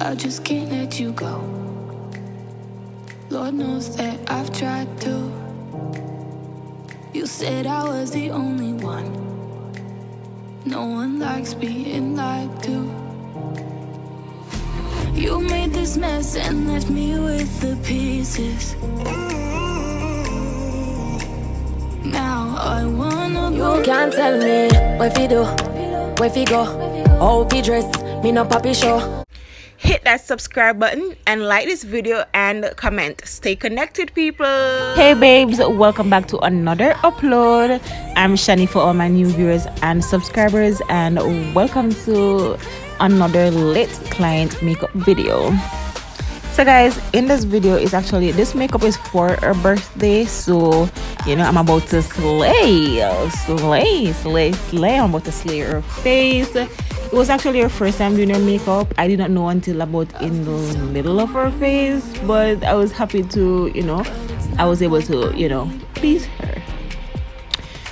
I just can't let you go. Lord knows that I've tried to. You said I was the only one. No one likes being lied to. You made this mess and left me with the pieces. Now I wanna. You can't tell me what you do, where you go, how you dress, me no papi show. Hit that subscribe button and like this video and comment. Stay connected, people. Hey babes, welcome back to another upload. I'm Shani for all my new viewers and subscribers, and welcome to another lit client makeup video. So guys, in this video is actually, this makeup is for her birthday, so you know I'm about to slay. I'm about to slay her face. It was actually her first time doing her makeup. I did not know until about in the middle of her face, but I was happy to, you know, I was able to, you know, please her.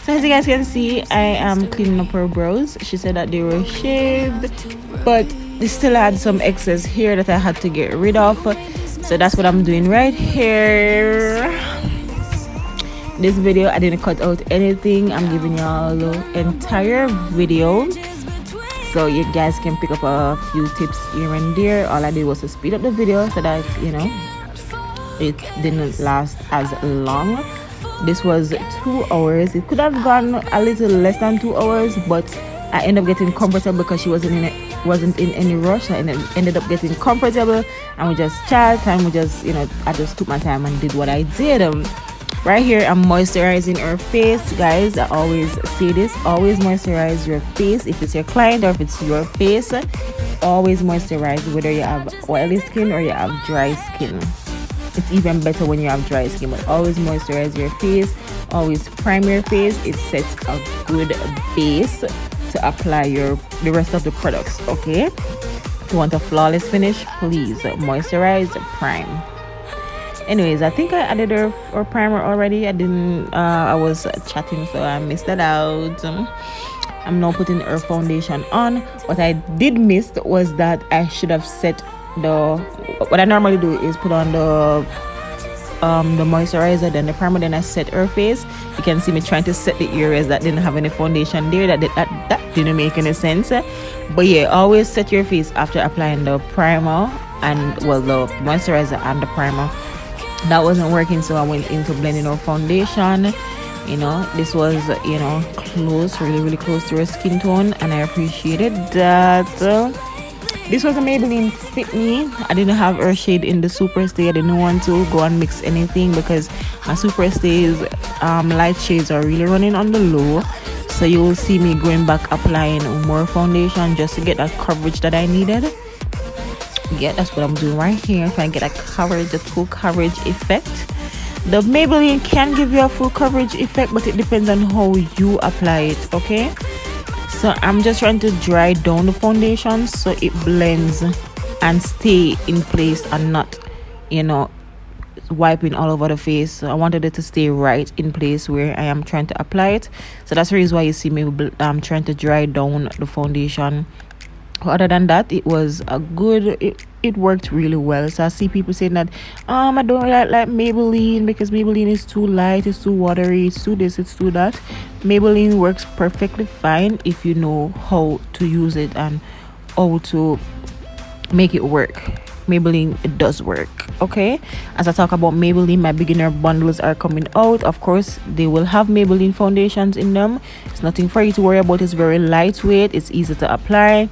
So as you guys can see, I am cleaning up her brows. She said that they were shaved, but they still had some excess hair that I had to get rid of. So that's what I'm doing right here. This video, I didn't cut out anything. I'm giving y'all the entire video, so you guys can pick up a few tips here and there. All I did was to speed up the video so that, you know, it didn't last as long. This was 2 hours. It could have gone a little less than 2 hours, but I ended up getting comfortable because she wasn't in any rush. I ended up getting comfortable, and we just chat, and we just, you know, I just took my time and did what I did. Right here, I'm moisturizing her face, guys. I always say this: always moisturize your face. If it's your client or if it's your face, always moisturize, whether you have oily skin or you have dry skin. It's even better when you have dry skin, but always moisturize your face. Always prime your face. It sets a good base to apply the rest of the products. Okay, if you want a flawless finish, please moisturize, prime. Anyways, I think I added her primer already. I didn't, I was chatting, so I missed that out. I'm now putting her foundation on. What I did miss was that I should have set what I normally do is put on the moisturizer, then the primer, then I set her face. You can see me trying to set the areas that didn't have any foundation there. That didn't make any sense. But yeah, always set your face after applying the primer and, well, the moisturizer and the primer. That wasn't working, so I went into blending our foundation. You know, this was, you know, close, really close to her skin tone, and I appreciated that. This was a Maybelline Fit Me. I didn't have her shade in the Super Stay. I didn't want to go and mix anything because my Super Stay's light shades are really running on the low. So you will see me going back applying more foundation just to get that coverage that I needed. Yeah, that's what I'm doing right here, trying to get the full coverage effect. The Maybelline can give you a full coverage effect, but it depends on how you apply it. Okay, so I'm just trying to dry down the foundation so it blends and stay in place and not, you know, wiping all over the face. So I wanted it to stay right in place where I am trying to apply it. So that's the reason why you see me trying to dry down the foundation. Other than that, it was a good, it worked really well. So I see people saying that I don't really like Maybelline because Maybelline is too light, it's too watery, it's too this, it's too that. Maybelline works perfectly fine if you know how to use it and how to make it work. Maybelline, it does work. Okay, as I talk about Maybelline, my beginner bundles are coming out. Of course, they will have Maybelline foundations in them. It's nothing for you to worry about. It's very lightweight, it's easy to apply.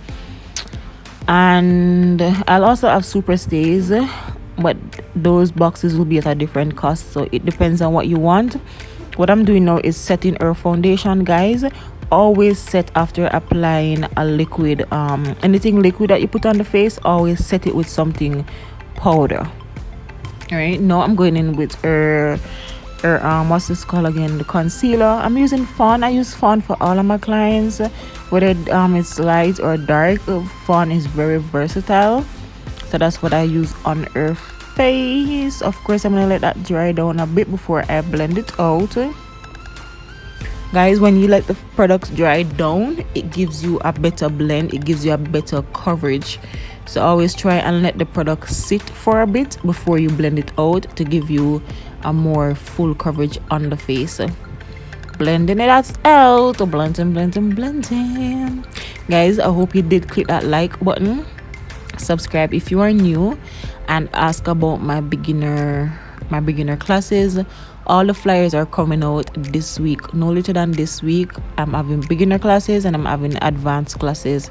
And I'll also have Super Stays, but those boxes will be at a different cost, so it depends on what you want. What I'm doing now is setting her foundation, guys. Always set after applying a liquid, anything liquid that you put on the face, always set it with something powder. All right, now I'm going in with her what's this called again, the concealer. I'm using Fawn. I use Fawn for all of my clients, whether it's light or dark. Fawn is very versatile, so that's what I use on her face. Of course, I'm gonna let that dry down a bit before I blend it out. Guys, when you let the products dry down, it gives you a better blend, it gives you a better coverage So always try and let the product sit for a bit before you blend it out to give you a more full coverage on the face. Blending it out, blending. Guys, I hope you did click that like button, subscribe if you are new, and ask about my beginner classes. All the flyers are coming out this week, no later than this week. I'm having beginner classes and I'm having advanced classes.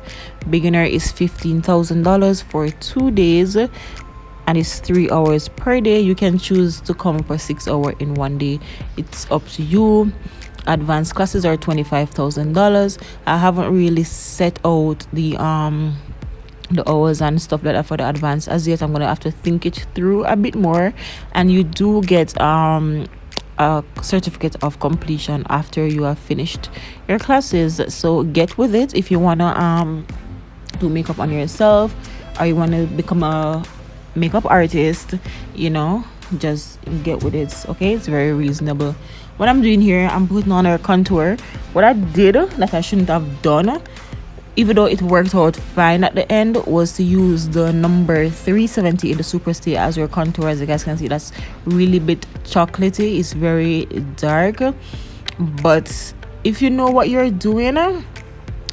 Beginner is $15,000 for 2 days, and it's 3 hours per day. You can choose to come for 6 hours in one day, it's up to you. Advanced classes are $25,000. I haven't really set out the hours and stuff like that for the advance as yet. I'm gonna have to think it through a bit more, and you do get a certificate of completion after you have finished your classes. So get with it if you wanna do makeup on yourself, or you want to become a makeup artist, you know, just get with it. Okay, it's very reasonable. What I'm doing here, I'm putting on a contour. What I did that I shouldn't have done, even though it worked out fine at the end, was to use the number 370 in the Super Stay as your contour. As you guys can see, that's really bit chocolatey, it's very dark, but if you know what you're doing,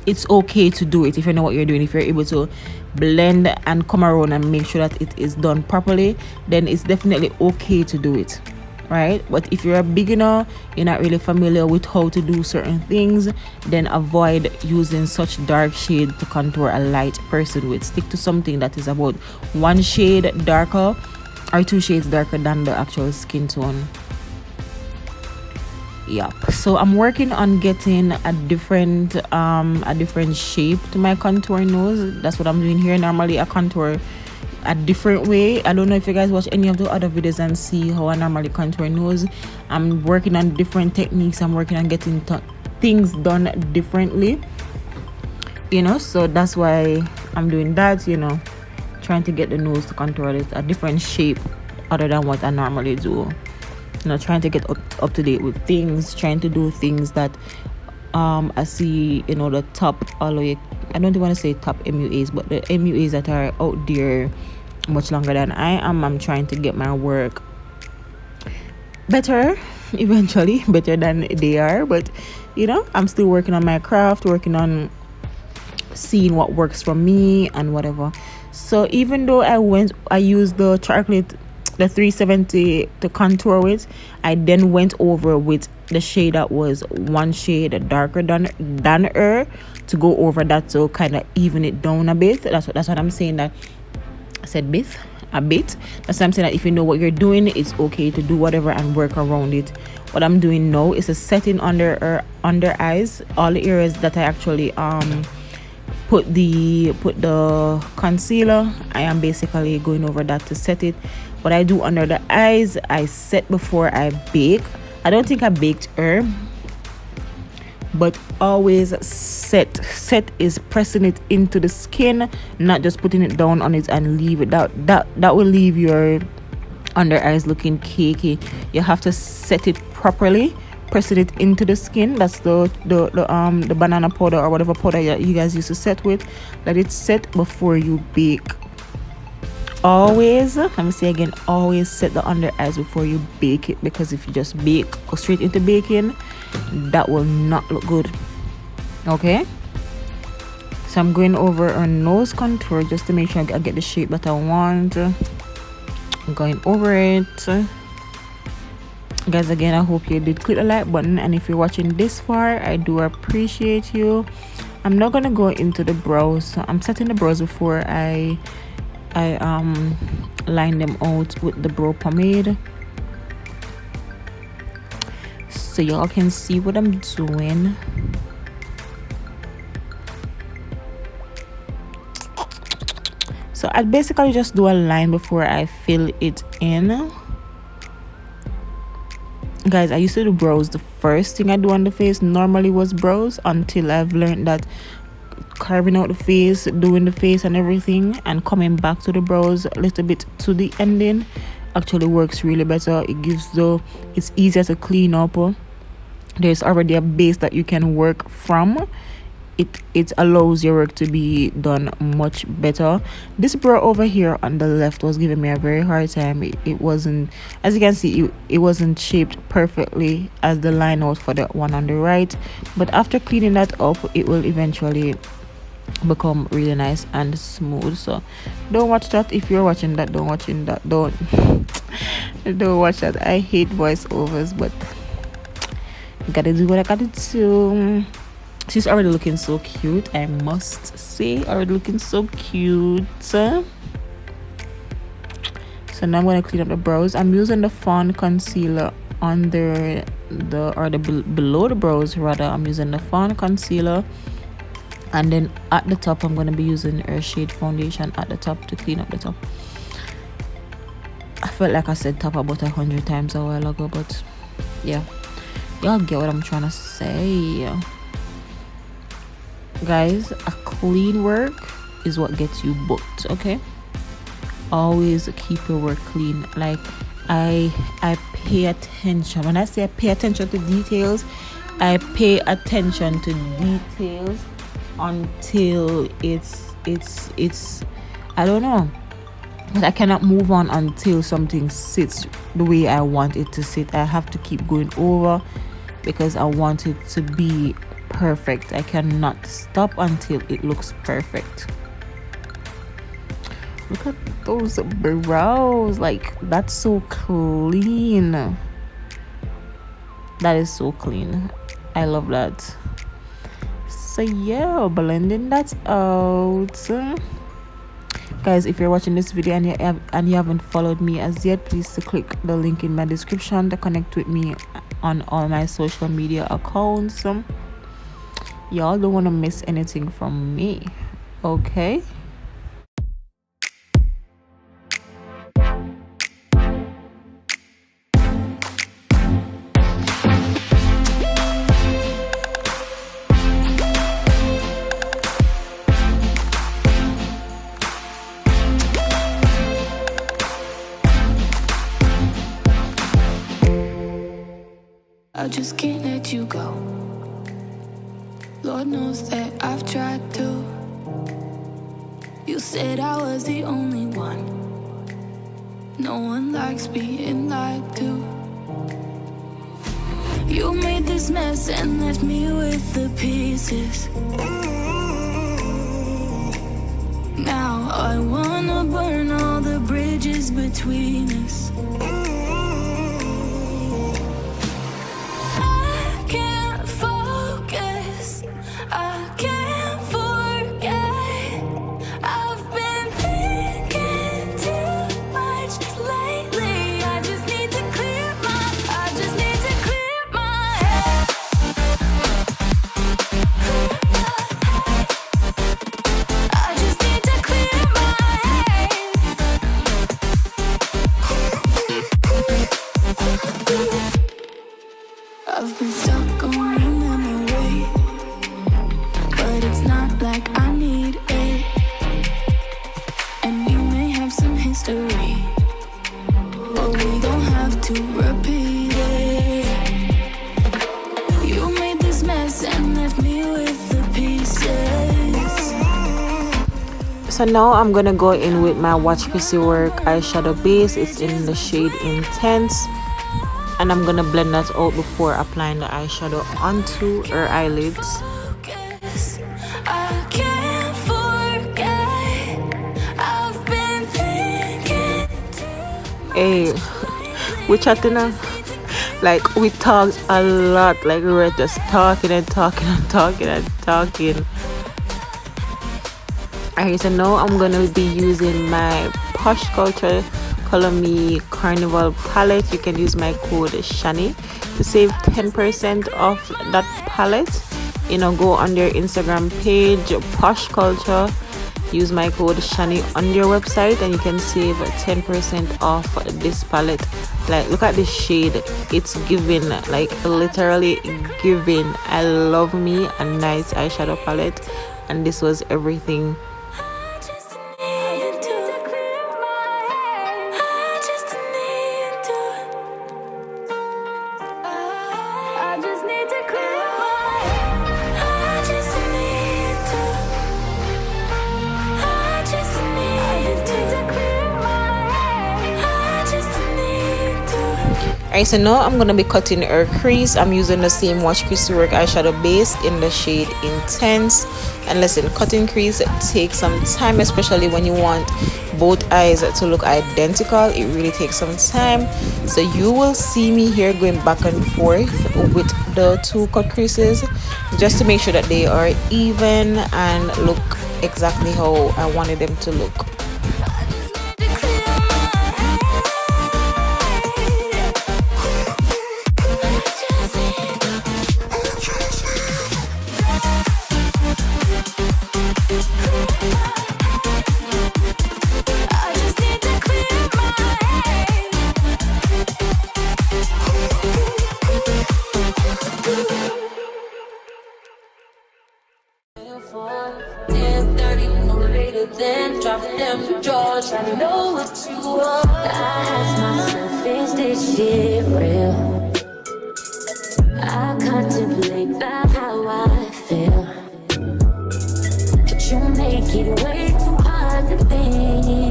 it's okay to do it. If you know what you're doing, if you're able to blend and come around and make sure that it is done properly, then it's definitely okay to do it, right? But if you're a beginner, you're not really familiar with how to do certain things, then avoid using such dark shade to contour a light person with. Stick to something that is about 1 shade darker or 2 shades darker than the actual skin tone. Yep, so I'm working on getting a different shape to my contour nose. That's what I'm doing here. Normally I contour a different way. I don't know if you guys watch any of the other videos and see how I normally contour nose. I'm working on different techniques. I'm working on getting things done differently, you know, so that's why I'm doing that, you know, trying to get the nose to contour it a different shape other than what I normally do, you know, trying to get up to date with things, trying to do things that I see, you know, the top, all the way, I don't want to say top MUAs, but the MUAs that are out there much longer than I am. I'm trying to get my work better, eventually better than they are, but you know, I'm still working on my craft, working on seeing what works for me and whatever. So even though I used the chocolate, the 370 to contour with, I then went over with the shade that was 1 shade darker than her to go over that, to kind of even it down a bit. That's what I'm saying, that I said a bit. That's what I'm saying, that if you know what you're doing, it's okay to do whatever and work around it. What I'm doing now is a setting under her under eyes, all the areas that I actually put the concealer. I am basically going over that to set it. What I do under the eyes, I set before I bake. I don't think I baked her, but always set is pressing it into the skin, not just putting it down on it and leave it. That will leave your under eyes looking cakey. You have to set it properly, pressing it into the skin. That's the banana powder or whatever powder you guys used to set with. Let it set before you bake. Always, let me say again, always set the under eyes before you bake it, because if you just go straight into baking, that will not look good. Okay, so I'm going over a nose contour just to make sure I get the shape that I want. I'm going over it. Guys, again, I hope you did click the like button, and if you're watching this far, I do appreciate you. I'm not gonna go into the brows, so I'm setting the brows before I line them out with the brow pomade, so y'all can see what I'm doing. So I basically just do a line before I fill it in. Guys, I used to do brows. The first thing I do on the face normally was brows, until I've learned that carving out the face, doing the face and everything, and coming back to the brows a little bit to the ending actually works really better. It's easier to clean up. There's already a base that you can work from, it allows your work to be done much better. This brow over here on the left was giving me a very hard time. It wasn't, as you can see, it wasn't shaped perfectly as the line out for the one on the right, but after cleaning that up, it will eventually become really nice and smooth. So don't watch that. If you're watching that, don't don't watch that. I hate voiceovers, but gotta do what I gotta do. She's already looking so cute, I must say. Already looking so cute. So now I'm gonna clean up the brows. I'm using the Fawn concealer under below the brows rather. I'm using the Fawn concealer, and then at the top I'm gonna be using her shade foundation at the top to clean up the top. I felt like I said top about 100 times a while ago, but yeah, y'all get what I'm trying to say. Guys, a clean work is what gets you booked. Okay, always keep your work clean. Like I pay attention. When I say I pay attention to details, I pay attention to details until it's I don't know, but I cannot move on until something sits the way I want it to sit. I have to keep going over because I want it to be perfect. I cannot stop until it looks perfect. Look at those brows, like that's so clean. That is so clean. I love that. So yeah, blending that out. Guys, if you're watching this video and you haven't followed me as yet, please click the link in my description to connect with me on all my social media accounts. Y'all don't want to miss anything from me, okay? I just can't let you go. Lord knows that I've tried to. You said I was the only one. No one likes being lied to. You made this mess and left me with the pieces. Now I wanna burn all the bridges between us. I've been stuck on your memory, but it's not like I need it. And we may have some history, but we don't have to repeat it. You made this mess and left me with the pieces. So now I'm gonna go in with my Watch Chrissy Work eyeshadow base. It's in the shade Intense, and I'm gonna blend that out before applying the eyeshadow onto her eyelids. Hey, we chatting now. Like we talked a lot. Like we were just talking and talking and talking and talking. Alright, so now I'm gonna be using my Posh Culture Color Me Carnival palette. You can use my code Shani to save 10% off that palette. You know, go on their Instagram page, Posh Culture, use my code Shani on their website, and you can save 10% off this palette. Like, look at this shade. It's giving, like literally giving. I love me a nice eyeshadow palette, and this was everything. Alright, so now I'm gonna be cutting her crease. I'm using the same Watch Crease to Work eyeshadow base in the shade Intense. And listen, cutting crease takes some time, especially when you want both eyes to look identical. It really takes some time. So you will see me here going back and forth with the two cut creases just to make sure that they are even and look exactly how I wanted them to look. Then drop them drawers. I know what you want. I ask myself, is this shit real? I contemplate about how I feel, but you make it way too hard to think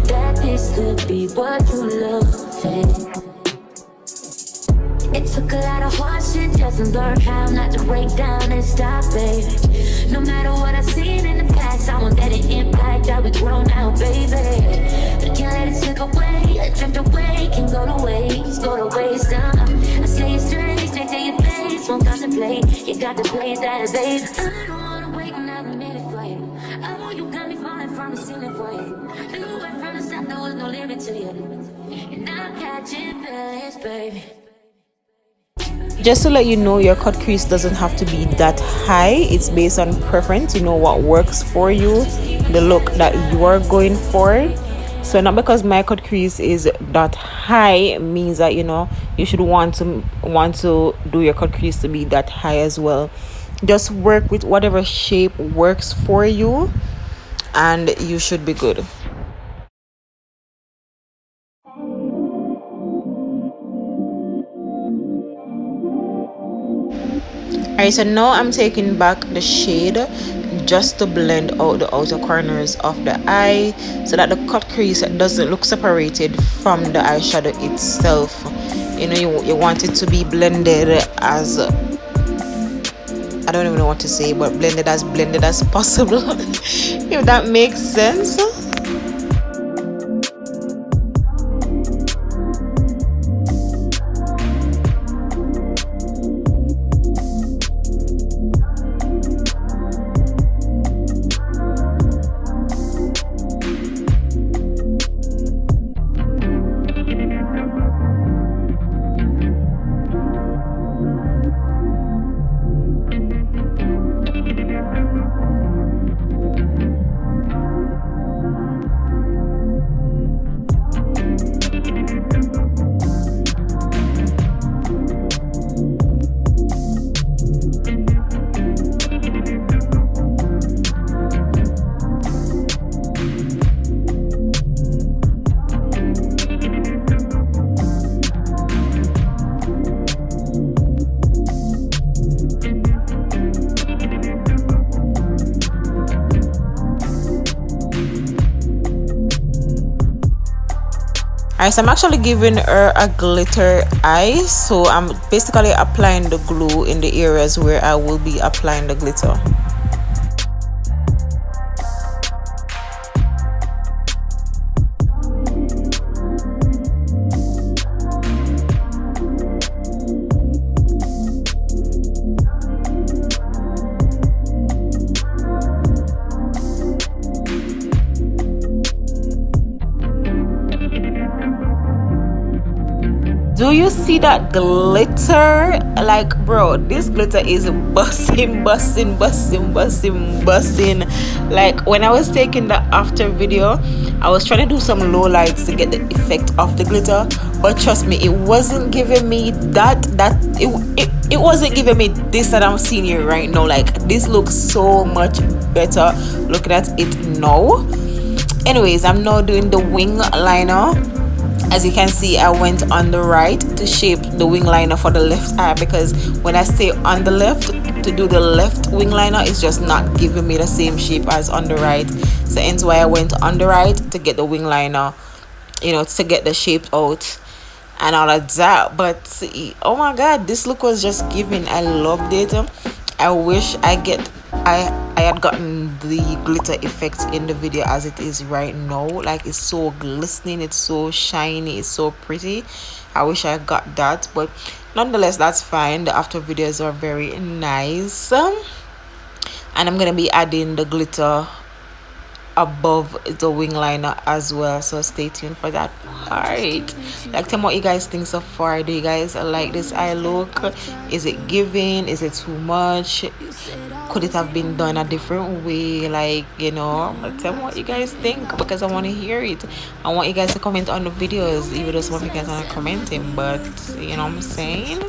that this could be what you love. It took a lot of hard shit just to learn how not to break down and stop it. No matter what I've seen in the past, I won't let it impact how we grow now, baby. But can't let it slip away, drift away, can go to waste, I say it straight to your face, won't contemplate. You got to play that, babe. I don't wanna wait another minute for you. I know you got me falling from the ceiling for you. Knew it from the start, there was no limit to you, and I'm catching feelings, baby. Just to let you know, your cut crease doesn't have to be that high. It's based on preference. You know what works for you, the look that you are going for. So not because my cut crease is that high means that, you know, you should want to do your cut crease to be that high as well. Just work with whatever shape works for you and you should be good. Alright, so now I'm taking back the shade just to blend out the outer corners of the eye so that the cut crease doesn't look separated from the eyeshadow itself. You know, you want it to be blended as, I don't even know what to say, but blended as possible, if that makes sense. Alright, so I'm actually giving her a glitter eye, so I'm basically applying the glue in the areas where I will be applying the glitter. Do you see that glitter? Like, bro, this glitter is busting. Like, when I was taking the after video, I was trying to do some low lights to get the effect of the glitter, but trust me, it wasn't giving me it wasn't giving me this that I'm seeing here right now. Like, this looks so much better looking at it now. Anyways, I'm now doing the wing liner. As you can see, I went on the right to shape the wing liner for the left eye, because when I stay on the left to do the left wing liner, it's just not giving me the same shape as on the right. So hence why I went on the right to get the wing liner, you know, to get the shape out. and all of that. But oh my god, this look was just giving. I loved it. I wish I had gotten the glitter effect in the video as it is right now. Like, it's so glistening, it's so shiny, it's so pretty. I wish I got that, but nonetheless, that's fine. The after videos are very nice. And I'm gonna be adding the glitter above the wing liner as well, so stay tuned for that part. Like, tell me what you guys think so far. Do you guys like this eye look? Is it giving? Is it too much? Could it have been done a different way? Like, you know, tell me what you guys think, because I want to hear it. I want you guys to comment on the videos, even though some of you guys aren't commenting, but you know what I'm saying.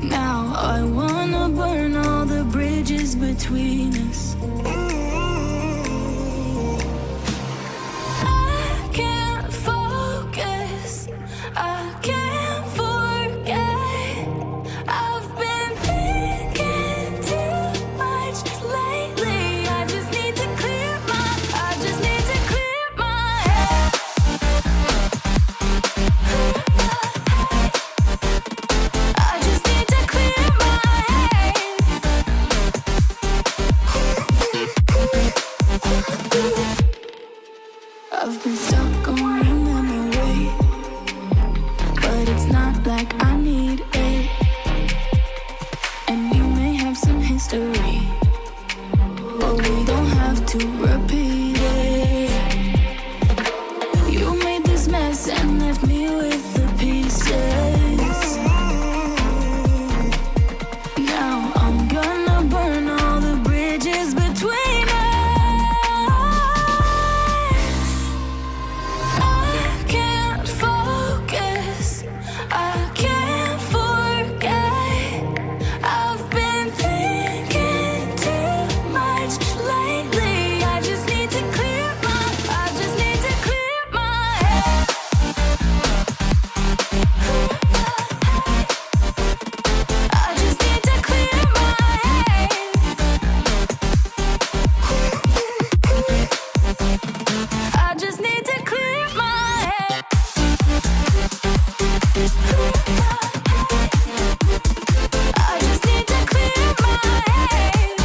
Now I wanna burn all the bridges between us. I can't focus, I can't forget. I've been thinking too much lately. I just need to clear my head. I just need to clear my head. I've been stuck on your memory, but it's not like I need it. And you may have some history, but we don't have to repeat it. You made this mess and left me with the pieces. Now I'm gonna burn all the bridges between us. I can't focus, I can't forget. I've been thinking too much lately. I just need to clear my head. I just need to clear my head. I just need to clear my head. I just need to clear my head.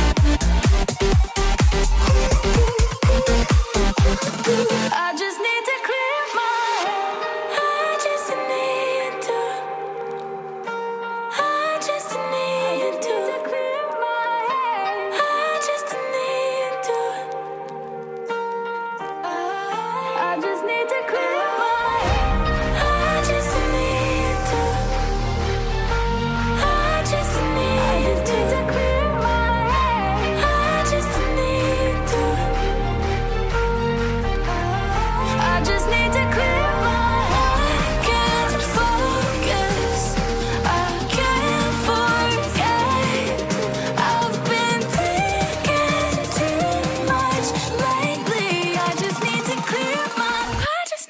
I just need to clear my head. I just need to. I just need to clear my head. I just need to. I just need to clear my head. I just need to. I just need to clear my head. I just need to. I just need to clear my head. I can't focus, I can't forget. I've been thinking too much lately. I just need to clear my head.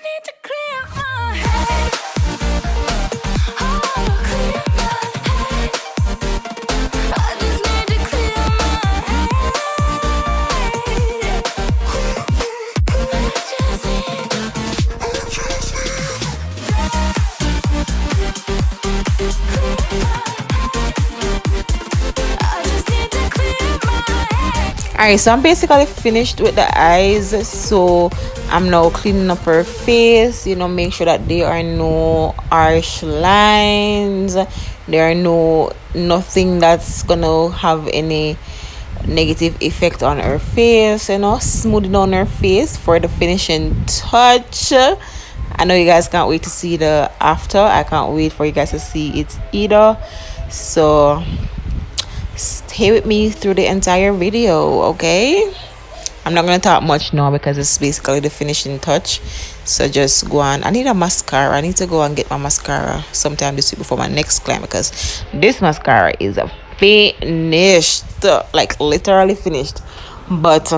Oh, clear my head. I just need to clear my head. Alright, so I'm basically finished with the eyes, so I'm now cleaning up her face, you know, make sure that there are no harsh lines, there are nothing that's gonna have any negative effect on her face, you know, smoothing on her face for the finishing touch. I know you guys can't wait to see the after. I can't wait for you guys to see it either, so stay with me through the entire video, okay? I'm not gonna talk much now because it's basically the finishing touch, so just go on. I need a mascara. I need to go and get my mascara sometime this week before my next client, because this mascara is finished, like literally finished. But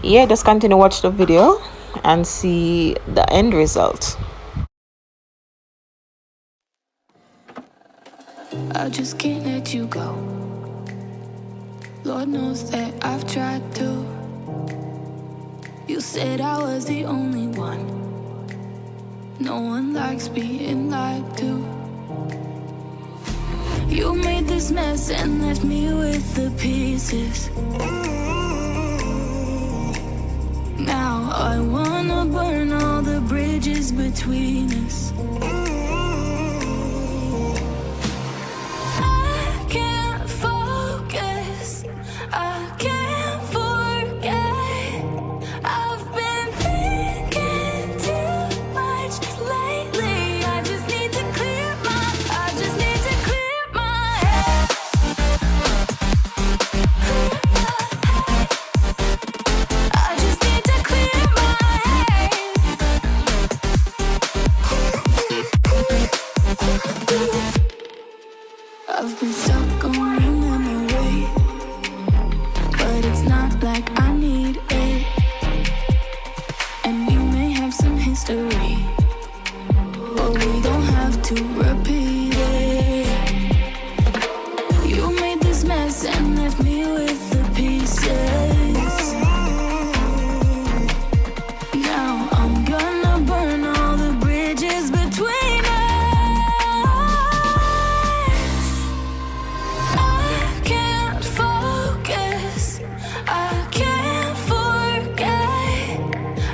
yeah, just continue to watch the video and see the end result. I just can't let you go. Lord knows that I've tried to. You said I was the only one, No one likes being lied to. You made this mess and left me with the pieces. Now I wanna burn all the bridges between us. I can't focus, I can't forget. I've been thinking too much lately. I just need to clear my head. I just need to clear my head. I've been stuck on your memory, but it's not like I need it. And we may have some history, but we don't have to repeat it. You made this mess and left me with the pieces. Now I'm gonna burn all the bridges between us. I can't focus, I can't forget.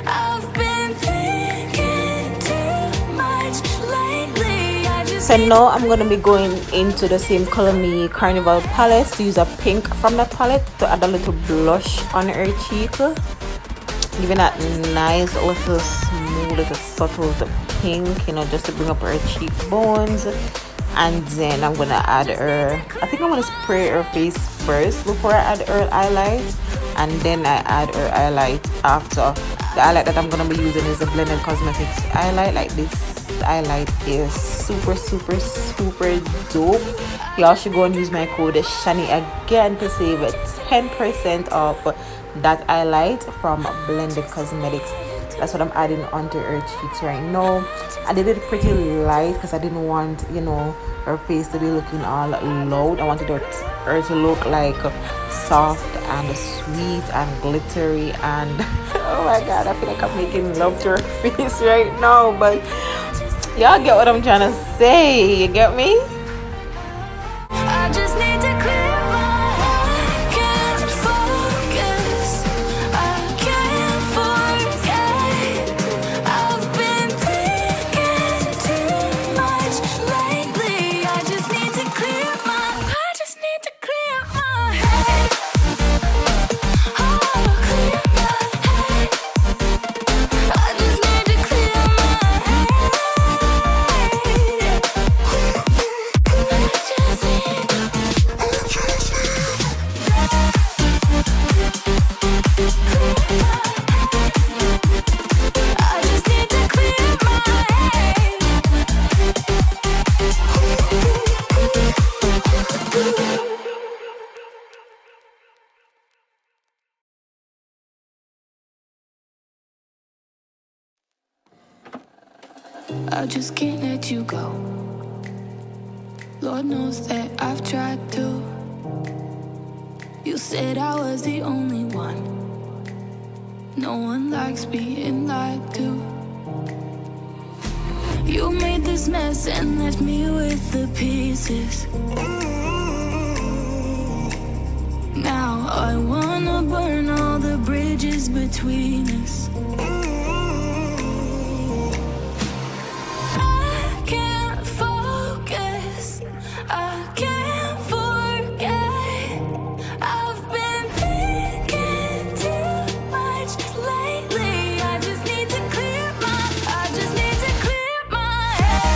I've been thinking too much lately. I just So now I'm gonna be going into the same Color Me Carnival palette to use a pink from that palette to add a little blush on her cheek, giving that nice little smooth little subtle pink, you know, just to bring up her cheekbones. And then I'm gonna add her, I think I'm gonna spray her face first before I add her highlight, and then I add her highlight after. The highlight that I'm gonna be using is a Blended Cosmetics highlight. Like, this highlight is super dope. Y'all should go and use my code Shani again to save 10% off that highlight from Blended Cosmetics. That's what I'm adding onto her cheeks right now. I did it pretty light because I didn't want, you know, her face to be looking all loud. I wanted her to look like soft and sweet and glittery, and oh my god, I feel like I'm making love to her face right now. But y'all get what I'm trying to say, you get me? I just need to clear my head. Can't focus, I can't forget. I've been thinking too much lately. I just need to clear my head. Oh, clear my head. I just need to clear my head. I just need to clear my head. I just can't let you go. Lord knows that I've tried to. You said I was the only one. No one likes being lied to. You made this mess and left me with the pieces. Now I wanna burn all the bridges between us. I can't focus, I can't forget. I've been thinking too much lately. I just need to clear my head. I just need to clear my head.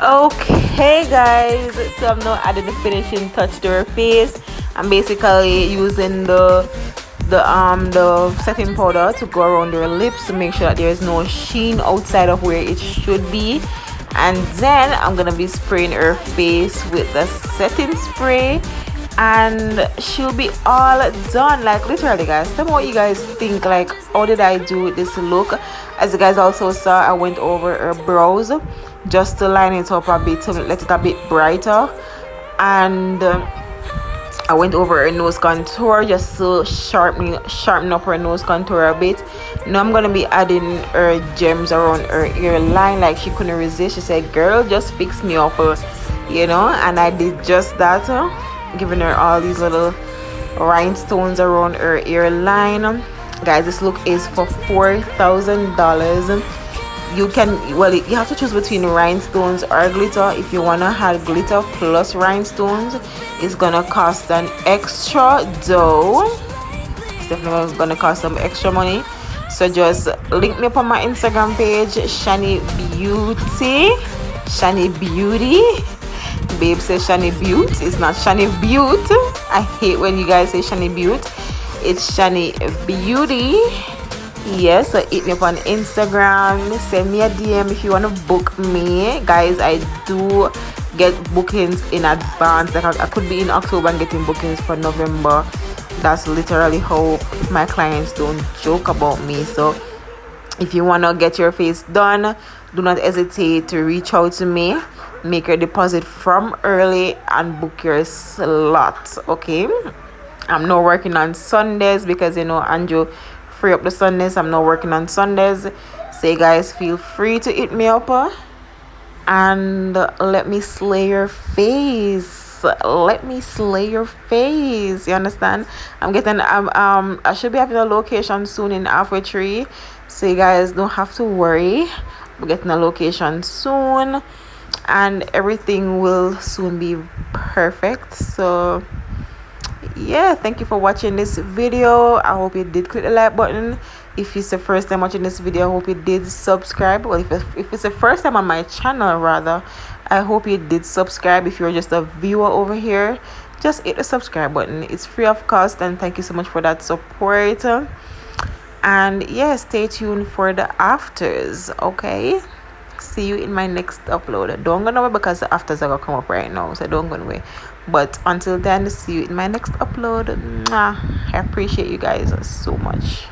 Okay guys, so I'm now adding the finishing touch to her face. I'm basically using the setting powder to go around her lips to make sure that there is no sheen outside of where it should be, and then I'm gonna be spraying her face with the setting spray and she'll be all done. Like literally guys, tell me what you guys think. Like, how did I do with this look? As you guys also saw, I went over her brows just to line it up a bit to let it a bit brighter, and I went over her nose contour just to sharpen up her nose contour a bit. Now I'm gonna be adding her gems around her ear line. Like, she couldn't resist, she said, girl, just fix me up, you know, and I did just that, giving her all these little rhinestones around her ear line. Guys, this look is for $4,000. You can, well, you have to choose between rhinestones or glitter. If you want to have glitter plus rhinestones, it's gonna cost an extra dough. It's definitely gonna cost some extra money. So just link me up on my Instagram page, Shani Beauty. Babe says Shani Beaut. It's not Shani Beaut. I hate when you guys say Shani Beaut. It's Shani Beauty. Yes, so hit me up on Instagram, send me a DM if you want to book me. Guys, I do get bookings in advance. Like, I could be in October and getting bookings for November. That's literally how my clients don't joke about me. So if you want to get your face done, do not hesitate to reach out to me. Make your deposit from early and book your slot. Okay, I'm not working on Sundays because, you know, Andrew free up the Sundays. I'm not working on Sundays, so you guys feel free to hit me up and let me slay your face. Let me slay your face. You understand? I'm getting I should be having a location soon in Halfway Tree, so you guys don't have to worry. We're getting a location soon and everything will soon be perfect. So yeah, thank you for watching this video. I hope you did click the like button. If it's the first time watching this video, I hope you did subscribe. Well, if it's the first time on my channel rather, I hope you did subscribe. If you're just a viewer over here, just hit the subscribe button. It's free of cost, and thank you so much for that support. And yeah, stay tuned for the afters. Okay, see you in my next upload. Don't go nowhere because the afters are gonna come up right now, so don't go away. But until then, see you in my next upload. Mwah. I appreciate you guys so much.